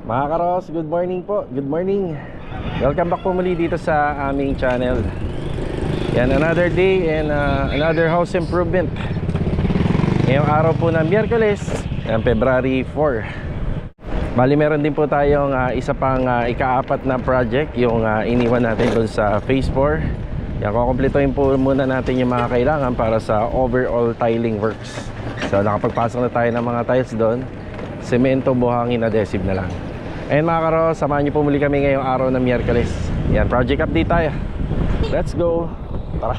Mga karos, good morning po. Good morning. Welcome back po muli dito sa aming channel. Yan, another day and another house improvement. Ngayong araw po ng Miyerkules, February 4. Bali meron din po tayong isa pang ika-apat na project, yung iniwan natin doon sa phase 4. Yan, kukumpletuhin po muna natin yung mga kailangan para sa overall tiling works. So nakapagpasok na tayo ng mga tiles doon. Semento, buhangin, adhesive na lang. Ayun mga karos, samahan niyo po muli kami ngayong araw ng Miyerkules. Yan, project update tayo. Let's go. Tara.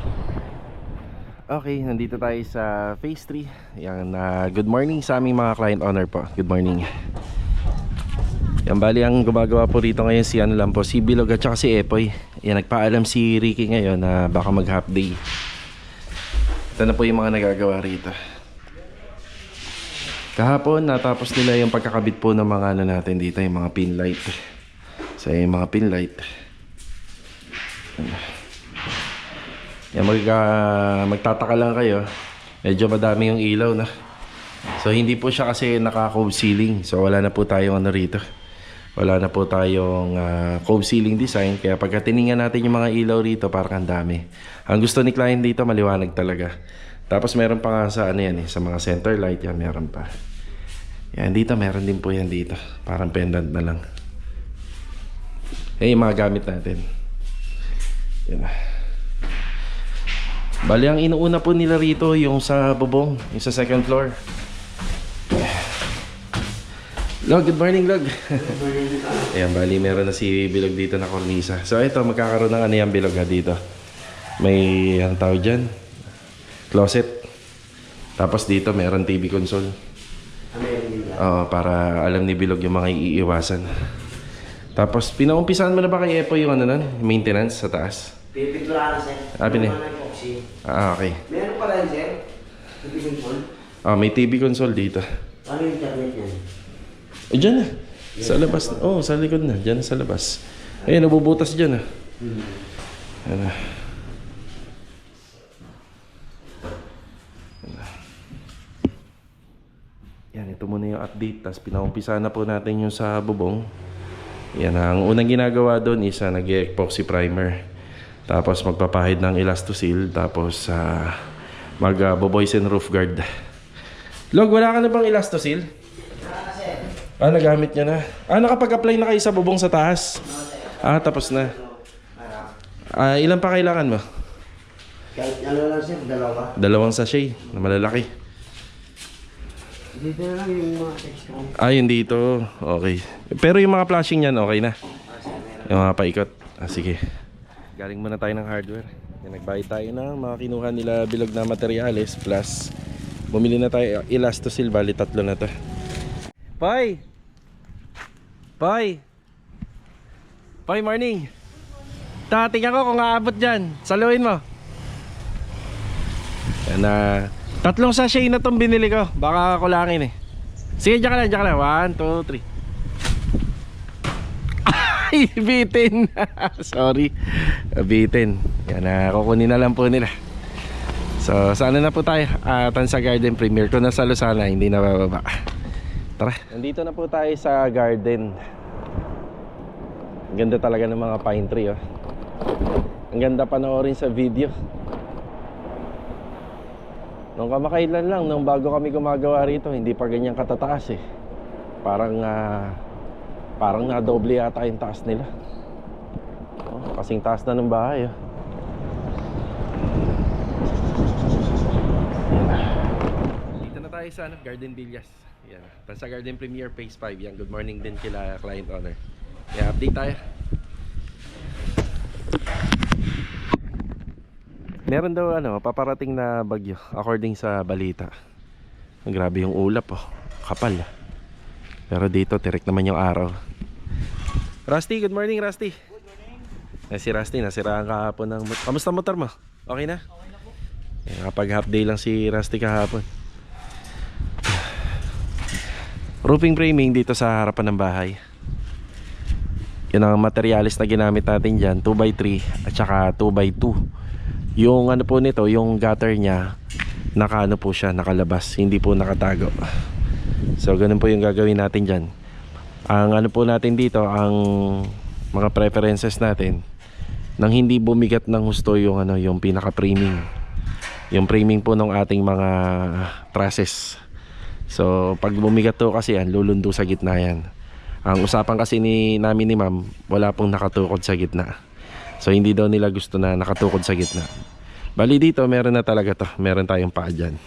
Okay, nandito tayo sa phase 3. Yan, good morning sa aming mga client owner po. Good morning. Yan, bali ang gumagawa po rito ngayon si ano lang po, si Bilog at saka si Epoy. Yan, nagpaalam si Ricky ngayon na baka mag half day. Ito na po yung mga nagagawa rito. Kahapon natapos nila yung pagkakabit po ng mga ano natin dito, yung mga pin light. So yung mga pin light. Yan, magtataka lang kayo, medyo madami yung ilaw na. So hindi po siya kasi naka-cove ceiling. So wala na po tayong ano rito. Wala na po tayong cove ceiling design. Kaya pagka tiningnan natin yung mga ilaw rito, parang ang dami. Ang gusto ni client dito, maliwanag talaga. Tapos meron pa nga sa ano yan sa mga center light yan, meron pa. Yan dito, meron din po yan dito. Parang pendant na lang. Yung mga gamit natin. Yan. Bali ang inuuna po nila rito yung sa bubong, yung sa second floor. Log, good morning Log. Ayan, bali meron na si Bilog dito na kornisa. So ito, magkakaroon ng ano yan Bilog ha dito. May ang tawag dyan, closet. Tapos dito meron TV console. Para alam ni Bilog yung mga iiwasan. Tapos pinaumpisahan mo na ba kay Epo yung ano nun, maintenance sa taas? Pipinturahan na sir. Okay. Meron pala yun sir? TV console? May TV console dito. Ano yung internet yan? Diyan na. Sa labas. Sa likod na. Diyan sa labas. Ayun, nabubutas dyan ah. Ano. Yan, ito muna yung update. Tapos pinaumpisa na po natin yung sa bubong. Yan, ang unang ginagawa doon is nag-epoxy primer. Tapos magpapahid ng elastosil. Tapos mag-boboysen roof guard. Log, wala ka na bang elastosil? Nagamit niya na. Nakapag-apply na kayo sa bubong sa taas? Tapos na. Ilan pa kailangan mo? Kahit ano lang sir, dalawa. Dalawang sachet na malalaki. Dito na lang yung mga text ko. Yun dito. Okay. Pero yung mga flashing yan, okay na? Yung mga paikot. Sige. Galing muna tayo ng hardware. Nagbayad tayo ng mga kinuha nila Bilog na materyales. Plus, bumili na tayo elastosil. Bali, 3 na to. Pai! Pai! Pai, morning! Tingnan ko kung aabot dyan. Saluhin mo. Yan na. 3 sachet na itong binili ko. Baka kulangin eh. Sige, dyan ka lang. 1, 2, 3. Ay, bitin. Sorry. Bitin. Yan na, kukunin na lang po nila. So, sana na po tayo. Tansa Garden Premier. Kung nasa Lucana, hindi na bababa. Tara. Nandito na po tayo sa garden. Ang ganda talaga ng mga pine tree oh. Ang ganda panoorin sa video. Nung kamakailan lang, nung bago kami gumagawa rito, hindi pa ganyan katataas eh. Parang nadoble yata yung taas nila. Kasing taas na ng bahay oh. Dito na tayo sa Garden Villas. Yan. Sa Garden Premier Phase 5. Yan. Good morning din kila client owner. Yan, update tayo. Meron daw paparating na bagyo according sa balita. Grabe yung ulap oh. Kapal. Pero dito direct naman yung araw. Rusty, good morning Rusty. Good morning. Si Rusty nasiraan kahapon ng kamusta motor mo? Okay na? Okay na po. Kapag half day lang si Rusty kahapon. Roofing framing dito sa harapan ng bahay. Yun ang materialis na ginamit natin dyan, 2x3 at saka 2x2. Yung ano po nito, yung gutter nya, naka po siya, nakalabas, hindi po nakatago. So ganun po yung gagawin natin dyan. Ang ano po natin dito, ang mga preferences natin, nang hindi bumigat ng husto yung ano, yung pinaka-framing. Yung framing po ng ating mga trusses. So pag bumigat to kasi yan, lulundo sa gitna yan. Ang usapan kasi namin ni ma'am, wala pong nakatukod sa gitna. So hindi daw nila gusto na nakatukod sa gitna. Bali dito meron na talaga to, meron tayong paa dyan.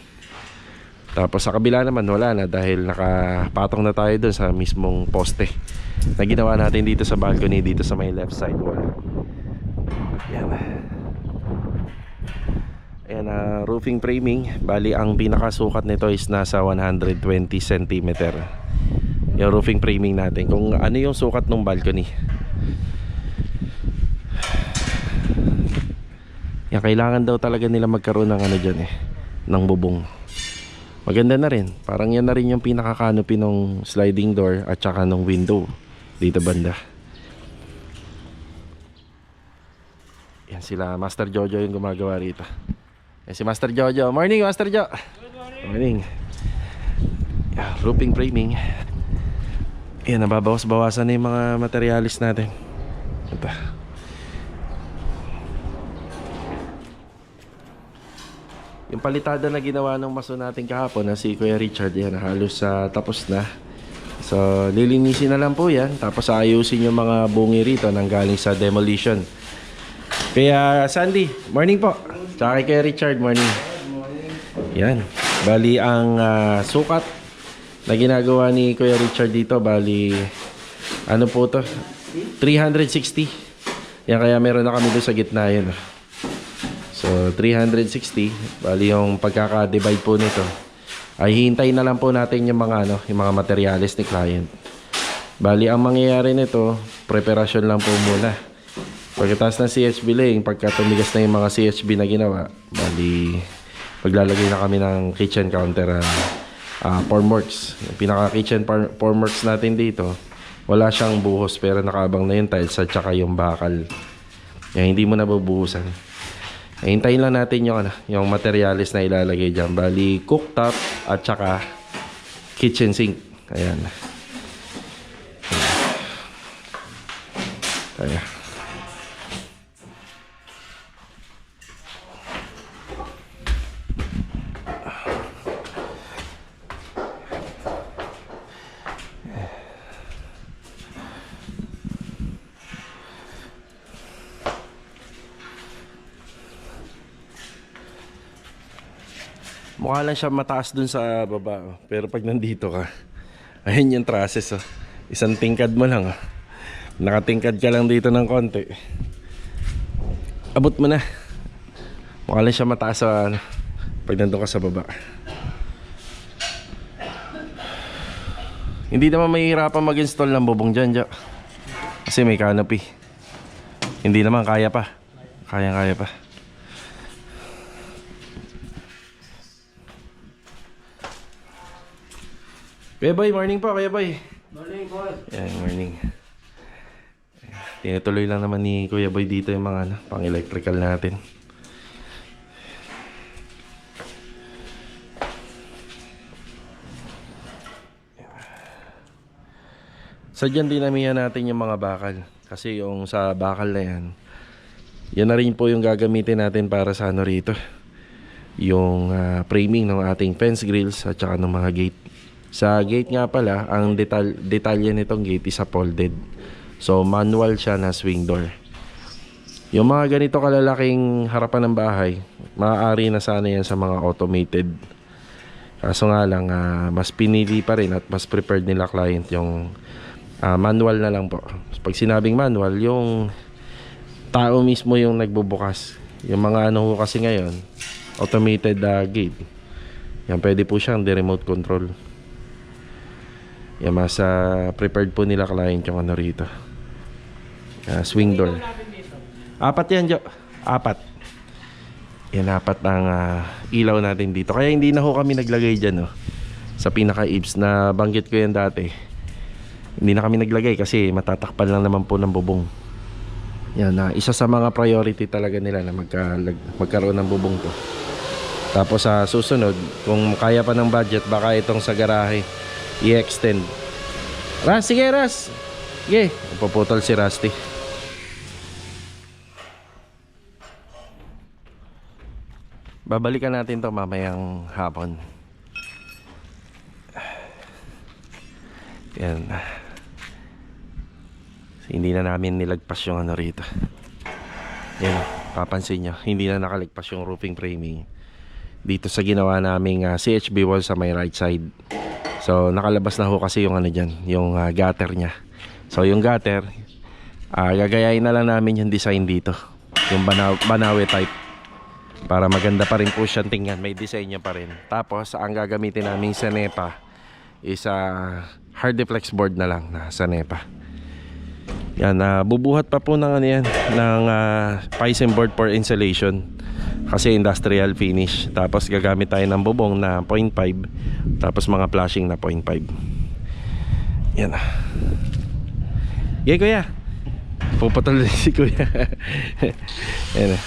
Tapos sa kabila naman wala na dahil nakapatong na tayo dun sa mismong poste na ginawa natin dito sa balcony, dito sa may left side wall. Yan. Ayan, roofing framing. Bali ang pinakasukat nito is nasa 120 cm. Yung roofing framing natin, kung ano yung sukat ng balcony. Yan, kailangan daw talaga nila magkaroon ng ano dyan ng bubong. Maganda na rin. Parang yan na rin yung pinaka-canopy ng sliding door at saka ng window dito banda. Yan sila Master Jojo yung gumagawa rito. Yan si Master Jojo. Morning Master Jo. Good morning. Yan, roofing framing. Yan, nababawas-bawasan na yung mga materialis natin. Ito. Yung palitada na ginawa ng maso natin kahapon na si Kuya Richard, yan halos tapos na. So lilinisin na lang po yan. Tapos ayusin yung mga bungi rito nang galing sa demolition. Kaya Sandy, morning po. Tsaka kay Kuya Richard, morning. Yan. Bali ang sukat na ginagawa ni Kuya Richard dito, bali ano po to, 360. Yan, kaya meron na kami doon sa gitna yun. So 360, bali yung pagkaka-divide po nito ay hintay na lang po natin yung mga yung mga materials ni client. Bali ang mangyayari nito, preparasyon lang po muna. Pagkatapos ng CHB laying, pagka tumigas na yung mga CHB na ginawa, bali maglalagay na kami ng kitchen counter formworks. Yung pinaka kitchen formworks natin dito, wala siyang buhos pero nakaabang na yung tiles at saka yung bakal. Yan, hindi mo na bubuhusan. Hintayin lang natin yung yung materials na ilalagay diyan. Bali cooktop at saka kitchen sink. Ayan. Ayan. Mukha lang siya mataas dun sa baba, pero pag nandito ka, ayun yung trusses. Isang tingkad mo lang. Nakatingkad ka lang dito ng konti, abot mo na. Mukha lang siya mataas sa pag nandun ka sa baba. Hindi naman mahihirapan mag-install ng bubong dyan, Jo. Kasi may canopy. Hindi naman, kaya pa. Kaya pa. Kuya Boy, morning po, Kuya Boy. Morning, boy. Yan, morning. Tinutuloy lang naman ni Kuya Boy dito yung mga pang-electrical natin. Sadyan dinamihan natin yung mga bakal. Kasi yung sa bakal na yan na rin po yung gagamitin natin para sa rito. Yung framing ng ating fence grills at saka ng mga gate. Sa gate nga pala, ang detalye nitong gate is folded. So manual siya na swing door. Yung mga ganito kalalaking harapan ng bahay, maaari na sana yan sa mga automated. Kaso nga lang, mas pinili pa rin at mas prepared nila client yung manual na lang po. Pag sinabing manual, yung tao mismo yung nagbubukas. Yung mga kasi ngayon, automated gate. Yan, pwede po siyang remote control. Yan, mas prepared po nila client yung rito. Swing door. Apat yan, Jo. Apat. Yan, apat ang ilaw natin dito. Kaya hindi na ho kami naglagay dyan, sa pinaka-eaves. Na banggit ko yan dati. Hindi na kami naglagay kasi matatakpan lang naman po ng bubong. Yan, isa sa mga priority talaga nila na magkaroon ng bubong to. Tapos sa susunod, kung kaya pa ng budget, baka itong sa garahe i-extend. Ras, sige Ras. Sige, paputol si Rusty. Babalikan natin to mamayang hapon. Yan. Hindi na namin nilagpas yung ano rito. Yan, papansin nyo, hindi na nakaligpas yung roofing framing dito sa ginawa naming CHB wall sa may right side. So nakalabas na ho kasi yung ano dyan, yung gutter nya. So yung gutter, gagayain na lang namin yung design dito, yung Banawe type, para maganda pa rin po siyang tingnan, may disenyo pa rin. Tapos ang gagamitin namin sa NEPA is hard deflex board na lang na sa NEPA. Yan, bubuhat pa po ng ano yan, ng Pisen board for insulation kasi industrial finish. Tapos gagamit tayo ng bubong na 0.5, tapos mga flashing na 0.5. Yan. Yay kuya, puputol din si kuya. Yan.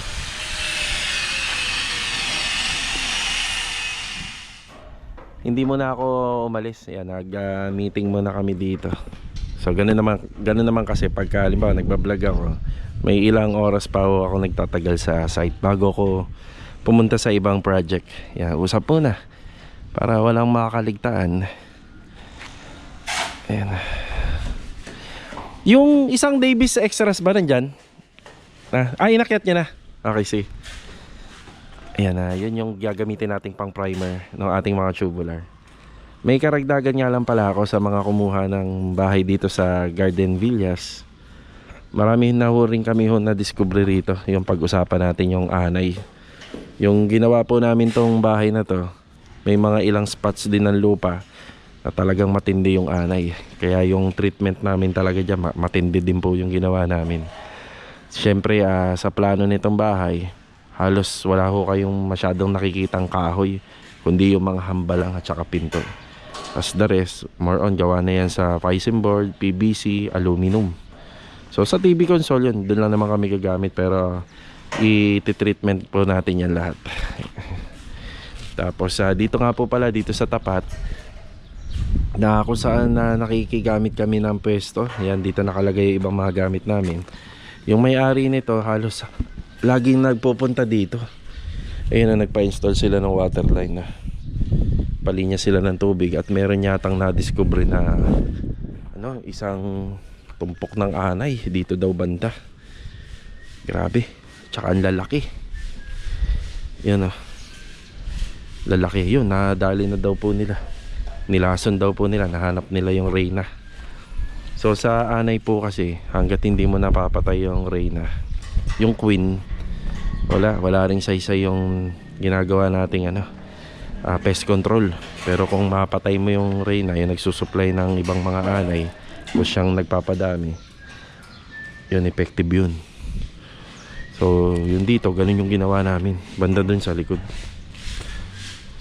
Hindi muna ako umalis. Yan, nag-meeting muna kami dito. So ganun naman kasi pagka halimbawa nagba-vlog ako, may ilang oras pa ako nagtatagal sa site bago ko pumunta sa ibang project. Yan, usap muna para walang makakaligtaan. Ayan. Yung isang Davis extras ba nandyan? Inakyat niya na. Okay, see. Ayan na, yun yung gagamitin nating pang primer ng ating mga tubular. May karagdagan nga lang pala ako sa mga kumuha ng bahay dito sa Garden Villas. Marami na rin kami na discover rito. Yung pag-usapan natin yung anay. Yung ginawa po namin tong bahay na to, may mga ilang spots din ng lupa na talagang matindi yung anay. Kaya yung treatment namin talaga dyan, matindi din po yung ginawa namin. Siyempre sa plano nitong bahay, halos wala ho kayong masyadong nakikitang kahoy, kundi yung mga hambalang at saka pinto. As the rest, more on gawa na yan sa Pisen board, PVC, aluminum. So sa TV console yun, doon lang naman kami gagamit, pero i-treatment po natin yan lahat. Tapos dito nga po pala, dito sa tapat, na kung saan nakikigamit kami ng pwesto, yan dito nakalagay yung ibang mga gamit namin. Yung may-ari nito halos laging nagpupunta dito. Ayun na, nagpa-install sila ng water line na palinya sila ng tubig, at meron yatang na-discover na isang tumpok ng anay dito daw banda. Grabe, tsaka ang lalaki. Yan lalaki yun, nadali na daw po nila, nilason daw po nila, nahanap nila yung reyna. So sa anay po kasi, hanggat hindi mo napapatay yung reyna, yung queen, wala ring saysay yung ginagawa nating pest control. Pero kung mapatay mo yung reyna, yung nagsusupply ng ibang mga anay, o siyang nagpapadami, yun, effective yun. So yun dito, ganun yung ginawa namin banda dun sa likod.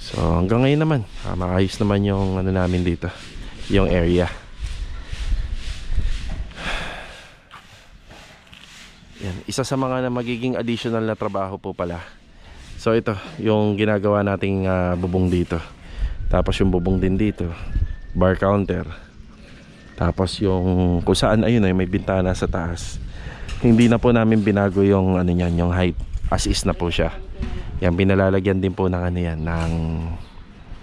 So hanggang ngayon naman maayos naman yung namin dito, yung area. Yan, isa sa mga magiging additional na trabaho po pala. So ito, yung ginagawa nating bubong dito. Tapos yung bubong din dito, bar counter. Tapos yung kung saan ayun may bintana sa taas. Hindi na po namin binago yung niyan, yung height. As is na po siya. Yan, pinalalagyan din po ng ng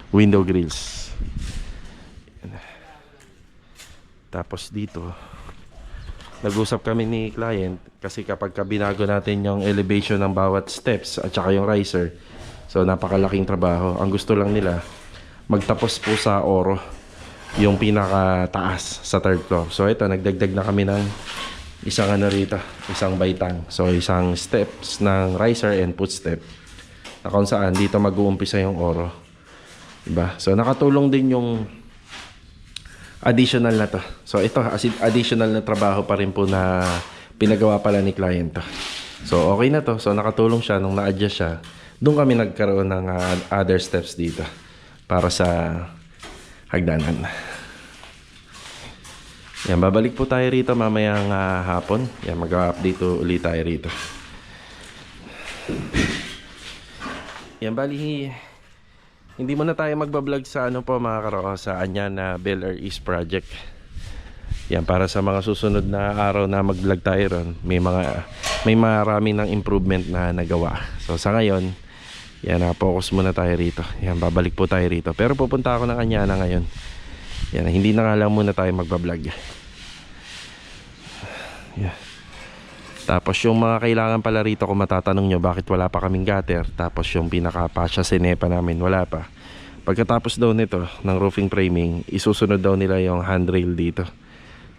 window grills. Yan. Tapos dito, nag-usap kami ni client kasi kapag binago natin yung elevation ng bawat steps at saka yung riser, so napakalaking trabaho. Ang gusto lang nila, magtapos po sa oro, yung pinakataas sa third floor. So ito, nagdagdag na kami ng isang rito, isang baitang. So isang steps ng riser and footstep, na kung saan dito mag-uumpisa yung oro, diba? So nakatulong din yung additional na to. So ito, additional na trabaho pa rin po na pinagawa pala ni client to. So okay na to. So nakatulong siya nung na-adjust siya. Doon kami nagkaroon ng other steps dito para sa hagdanan. Yan, babalik po tayo rito mamayang hapon. Yan, mag-update ulit tayo rito. Yan, bali hindi muna tayo magbablog sa po mga karo, sa Anyana Bel Air East project. Yan, para sa mga susunod na araw na mag-vlog tayo ron, may marami ng improvement na nagawa. So sa ngayon, yan, focus muna tayo rito. Yan, babalik po tayo rito. Pero pupunta ako ng Anyana ngayon. Yan, hindi na nga lang muna tayo magbablog. Yan. Tapos yung mga kailangan pala rito, kung matatanong nyo bakit wala pa kaming gutter, tapos yung pinaka-pasya sinepa namin, wala pa. Pagkatapos daw nito ng roofing framing, isusunod daw nila yung handrail dito.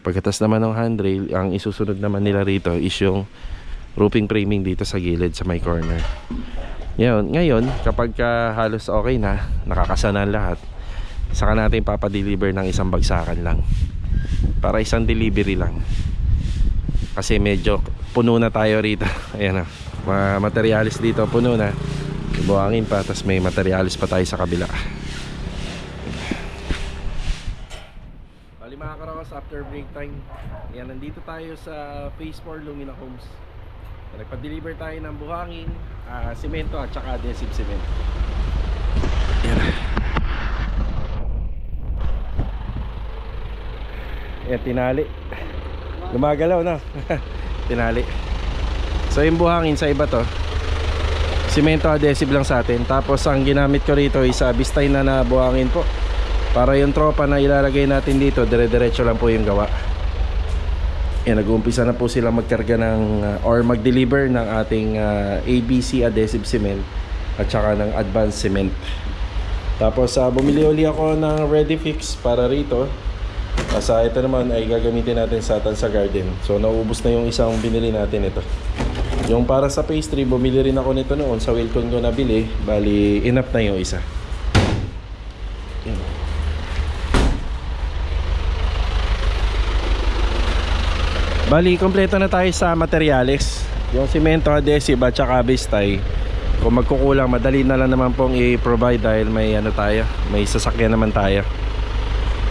Pagkatapos naman ng handrail, ang isusunod naman nila rito is yung roofing framing dito sa gilid, sa may corner. Ngayon, kapag halos okay na, nakakasana lahat, saka natin papadeliver ng isang bagsakan lang. Para isang delivery lang. Kasi medyo puno na tayo rito. Ayan na, mga materialis dito puno na. Buhangin pa, tapos may materialis pa tayo sa kabila. Bali mga karawas, after break time, ayan, nandito tayo sa Phase 4 Lumina Homes. Nagpa-deliver tayo ng buhangin, simento at saka adhesive cement. Ayan. Ayan, tinali. Gumagalaw na. Tinali. So yung buhangin sa iba to, simento adhesive lang sa atin. Tapos ang ginamit ko rito is Bistay na buhangin po. Para yung tropa na ilalagay natin dito, dire-diretso lang po yung gawa. Yan, nag-uumpisa na po sila magkarga ng or mag-deliver ng ating ABC adhesive cement at saka ng advanced cement. Tapos bumili uli ako ng ready fix para rito. Ito naman ay gagamitin natin sa Tansa Garden. So naubos na yung isang binili natin ito. Yung para sa pastry, bumili rin ako nito noon sa Wilcon ko nabili. Bali, enough na yung isa. Yan. Bali, kompleto na tayo sa materyales. Yung simento, adhesive at saka Bistay. Kung magkukulang, madali na lang naman pong i-provide dahil may tayo, may sasakyan naman tayo.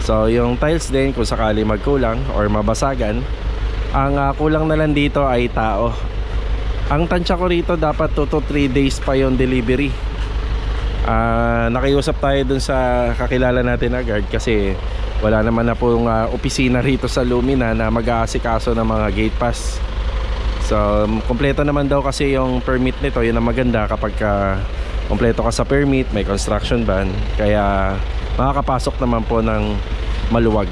So yung tiles din, kung sakali magkulang or mabasagan, ang kulang na lang dito ay tao. Ang tansya ko rito, dapat 2 to 3 days pa yung delivery. Nakiusap tayo dun sa kakilala natin na guard kasi wala naman na pong opisina rito sa Lumina na mag-aasikaso ng mga gate pass. So kompleto naman daw kasi yung permit nito. Yun ang maganda kapag kompleto ka sa permit, may construction ban, kaya makakapasok naman po ng maluwag.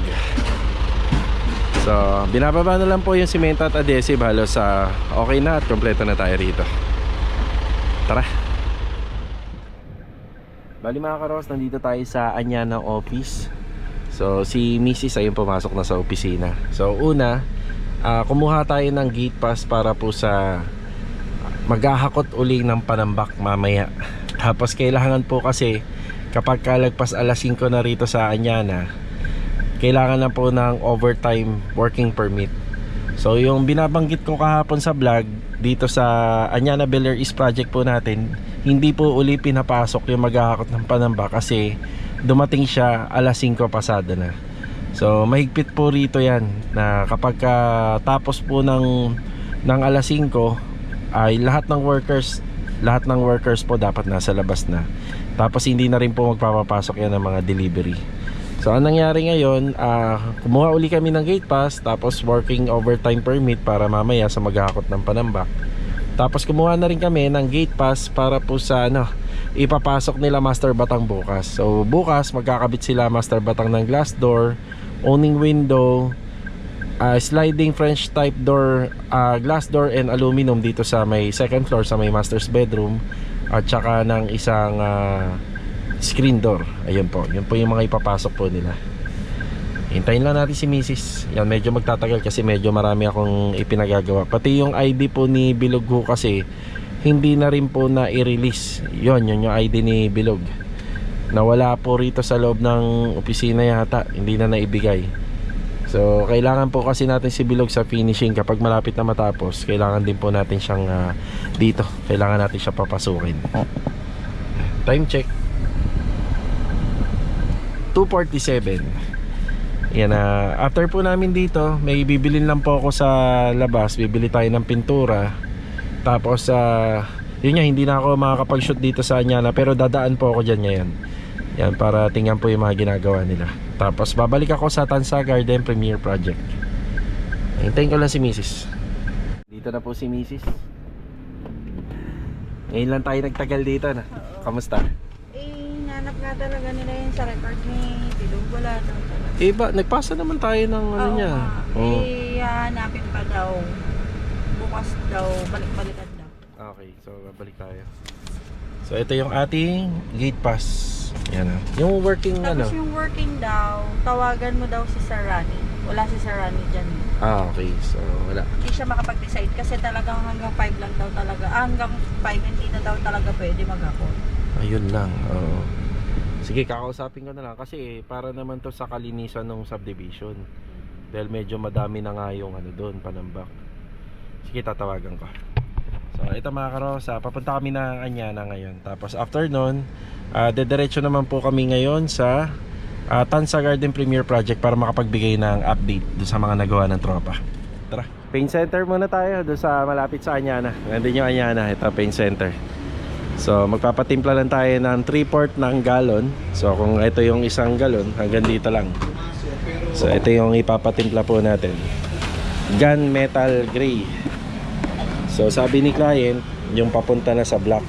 So binababa na lang po yung simento at adhesive. Halos okay na at kompleto na tayo rito. Tara. Bali mga karos, nandito tayo sa Anyana office. So si Mrs. ayun pumasok na sa opisina. So una, kumuha tayo ng gate pass para po sa maghahakot uli ng panambak mamaya. Tapos kailangan po kasi kapag kalagpas alas 5 na rito sa Anyana, kailangan na po ng overtime working permit. So yung binabanggit ko kahapon sa vlog dito sa Anyana Bel Air East project po natin, hindi po uli pinapasok yung maghahakot ng panamba kasi dumating siya alas 5 pasado na. So mahigpit po rito yan na kapag tapos po ng alas 5 ay lahat ng workers po dapat nasa labas na. Tapos hindi na rin po magpapapasok yan ng mga delivery. So ang nangyari ngayon, kumuha uli kami ng gate pass, tapos working overtime permit para mamaya sa maghahakot ng panambak. Tapos kumuha na rin kami ng gate pass para po sa ipapasok nila master batang bukas. So bukas magkakabit sila master batang ng glass door, owning window, sliding French type door, glass door and aluminum dito sa may second floor sa may master's bedroom, at saka ng isang screen door. Ayun po, yun po yung mga ipapasok po nila. Hintayin lang natin si Mrs. Yan, medyo magtatagal kasi medyo marami akong ipinagagawa. Pati yung ID po ni Bilog ho kasi hindi na rin po na i-release. Yun yung ID ni Bilog. Nawala po rito sa loob ng opisina yata, hindi na naibigay. So kailangan po kasi natin si Bilog sa finishing. Kapag malapit na matapos, kailangan din po natin siyang dito, kailangan natin siya papasukin. Time check 2:47. Yan, after po namin dito, may bibilin lang po ako sa labas. Bibili tayo ng pintura. Tapos yun nga, hindi na ako makakapag-shoot dito sa Anyana, pero dadaan po ako dyan ngayon. Yan, para tingnan po yung mga ginagawa nila. Tapos babalik ako sa Tansa Garden Premier Project. Hintayin ko lang si Mrs. Dito na po si Mrs. Ngayon lang tayo nagtagal dito na. Kamusta? Nanap nga talaga nila yun sa record ni Tilong. Wala daw talaga. Ba, nagpasa naman tayo ng ano Oo niya. nga. Oo. Hanapin pa daw. Bukas daw, balik-balikan daw. Okay, so babalik tayo. So ito yung ating gate pass. Yan na. Yung working ano. Tapos yung working daw, tawagan mo daw si Sir Rani. Wala si Sir Rani dyan. Okay, so wala. Hindi siya makapag-decide kasi talagang hanggang 5 lang daw talaga. Hanggang 5 hindi na daw talaga pwede mag-account. Ayun lang. Oo. Sige, kakausapin ko na lang kasi para naman to sa kalinisan ng subdivision. Dahil medyo madami na nga yung ano doon, panambak. Sige, tatawagan ko. So, ito mga karosa, papunta kami ng Anyana ngayon. Tapos after nun, dediretso naman po kami ngayon sa Tansa Garden Premier Project para makapagbigay ng update doon sa mga nagawa ng tropa. Tara. Paint center muna tayo doon sa malapit sa Anyana. Nandun yung Anyana, ito paint center. So magpapatimpla lang tayo ng 3/4 ng galon. So kung ito yung isang galon, hanggang dito lang. So ito yung ipapatimpla po natin, gunmetal gray. So sabi ni client, yung papunta na sa black.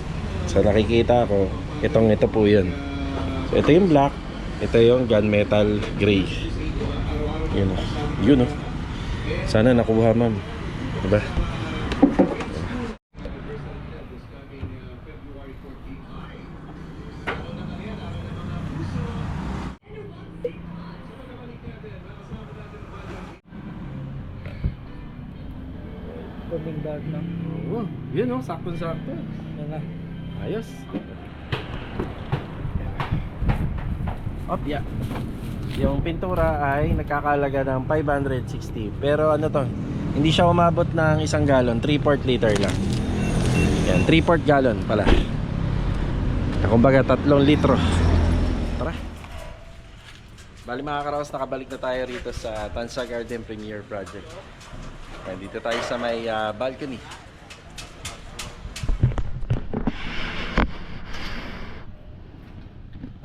So nakikita ko, ito po yun. So ito yung black, ito yung gunmetal gray. Yun o. Sana nakuha, ma'am. Diba? Coming back na. Oo, yun o, sakto-sakto. Yan na. Ayos. Op, yeah. Yung pintura ay nagkakalaga ng 560. Pero ano to, hindi siya umabot ng 1 galon, 3/4 liter lang. Yan, 3/4 gallon pala. Kumbaga 3 litro. Tara. Bali mga karaos, nakabalik na tayo rito sa Tansa Garden Premier Project. Dito tayo sa may balcony.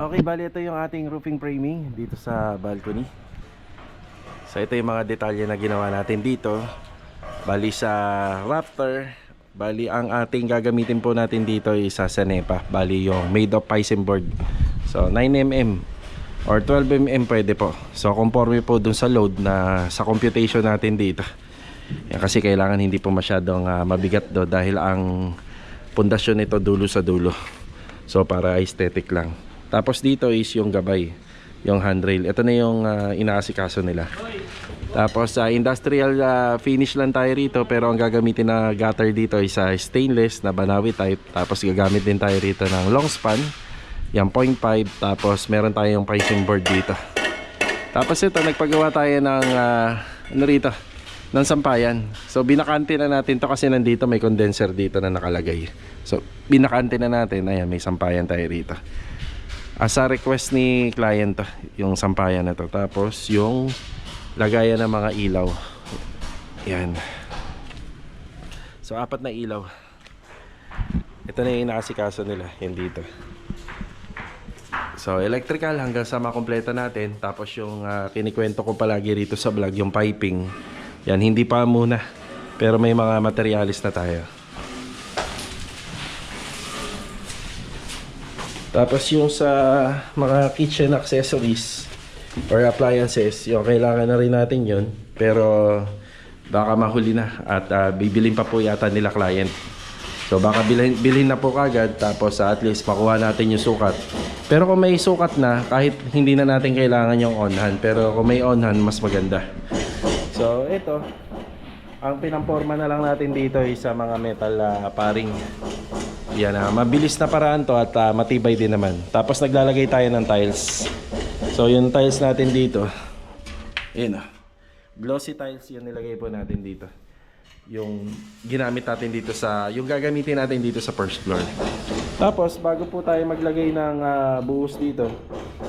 Okay, bali ito yung ating roofing framing dito sa balcony. So ito yung mga detalye na ginawa natin dito. Bali sa Raptor, bali ang ating gagamitin po natin dito is sa Cenepa. Bali yung made of Pisum board. So 9mm or 12mm pwede po. So conforme po dun sa load na sa computation natin dito. Yan, kasi kailangan hindi po masyadong mabigat do dahil ang pundasyon nito dulo sa dulo. So para aesthetic lang. Tapos dito is yung gabay, yung handrail. Ito na yung inaasikaso nila. Tapos industrial finish lang tayo rito, pero ang gagamitin na gutter dito is stainless na Banawi type. Tapos gagamit din tayo rito ng long span, yung 0.5. Tapos meron tayong pricing board dito. Tapos ito, nagpagawa tayo ng ano rito, ng sampayan. So binakante na natin to kasi nandito may condenser dito na nakalagay. So binakante na natin. Ayan, may sampayan tayo rito. Sa request ni client to, yung sampayan na to. Tapos yung lagayan ng mga ilaw. Yan. So 4 na ilaw. Ito na yung inaasikaso nila, yung dito. So electrical hanggang sa makumpleto natin. Tapos yung kinikwento ko palagi rito sa vlog, yung piping. Yan, hindi pa muna. Pero may mga materialis na tayo. Tapos yung sa mga kitchen accessories or appliances, yung kailangan na rin natin yun. Pero baka mahuli na at bibilin pa po yata nila client. So baka bilhin na po kagad, tapos at least makuha natin yung sukat. Pero kung may sukat na, kahit hindi na natin kailangan yung on-hand. Pero kung may on-hand, mas maganda. So ito, ang pinamporma na lang natin dito ay sa mga metal paring. Yan, mabilis na paraan to at matibay din naman. Tapos naglalagay tayo ng tiles. So yung tiles natin dito, yun, glossy tiles yung nilagay po natin dito. Yung ginamit natin dito sa, yung gagamitin natin dito sa first floor. Tapos bago po tayo maglagay ng buhos dito,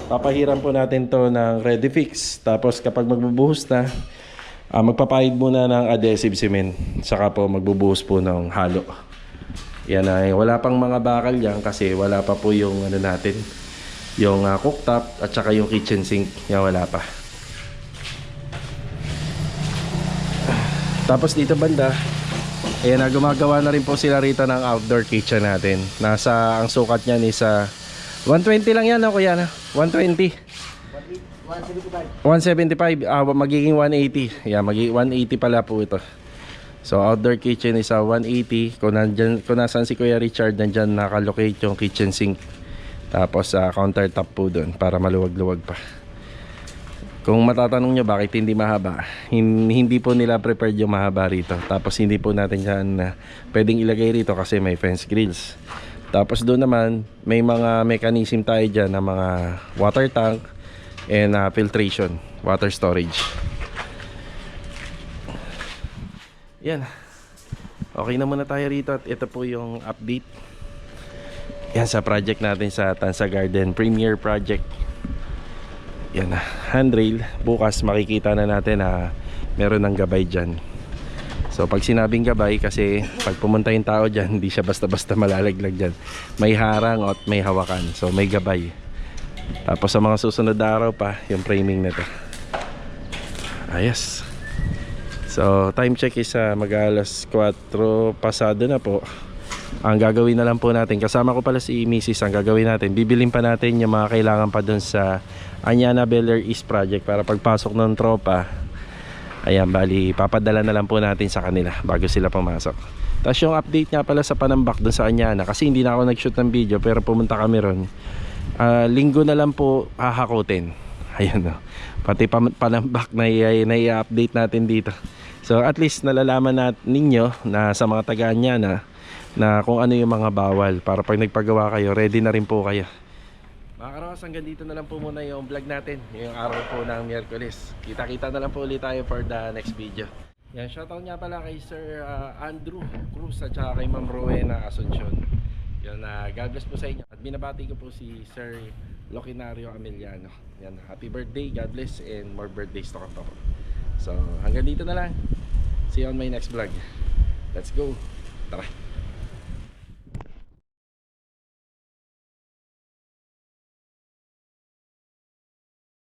papahiram po natin to ng ready fix. Tapos kapag magbubuhos na, magpapahid muna ng adhesive cement. Saka po magbubuhos po ng halo. Yan ay wala pang mga bakal yan kasi wala pa po yung ano natin, yung cooktop at saka yung kitchen sink. Yan wala pa. Tapos dito banda, ayan na, gumagawa na rin po sila rito ng outdoor kitchen natin. Ang sukat niyan is 120 lang yan, kuya na? 120? 175. Magiging 180. Yeah, magiging 180 pala po ito. So outdoor kitchen is 180. Kung nasan si Kuya Richard, nandyan nakalocate yung kitchen sink. Tapos countertop po doon para maluwag-luwag pa. Kung matatanong nyo bakit hindi mahaba, hindi po nila prepared yung mahaba rito. Tapos hindi po natin yan pwedeng ilagay rito kasi may fence grills. Tapos doon naman may mga mechanism tayo dyan na mga water tank and filtration, water storage. Yan. Okay na muna tayo rito at ito po yung update. Yan sa project natin sa Tansa Garden Premier Project. Yan na, handrail. Bukas makikita na natin na meron ng gabay dyan. So pag sinabing gabay, kasi pag pumunta yung tao dyan, hindi siya basta-basta malalaglag dyan. May harang at may hawakan. So may gabay. Tapos sa mga susunod na araw pa, yung framing nito. Ayos. So time check is mag-alas 4 pasado na po. Ang gagawin na lang po natin, kasama ko pala si Mrs. Ang gagawin natin, bibilin pa natin yung mga kailangan pa dun sa Anyana Bel Air East Project para pagpasok ng tropa, ayan, bali papadala na lang po natin sa kanila bago sila pumasok. Tapos yung update nga pala sa Panambak dun sa Anyana, kasi hindi na ako nag-shoot ng video pero pumunta kami ron. Linggo na lang po hahakutin. Ayan o, pati Panambak na i-update natin dito. So at least nalalaman ninyo na sa mga taga Anyana na kung ano yung mga bawal para pag nagpagawa kayo, ready na rin po kayo. Mga karos, hanggang dito na lang po muna yung vlog natin yung araw po ng Miyerkules. Kita-kita na lang po ulit tayo for the next video. Yan, shoutout nga pala kay Sir Andrew Cruz at saka kay Ma'am Rowena Asuncion. Yan, God bless po sa inyo. At binabati ko po si Sir Locinario Ameliano. Yan, happy birthday, God bless, and more birthdays to come pa po. So hanggang dito na lang. See you on my next vlog. Let's go. Tara.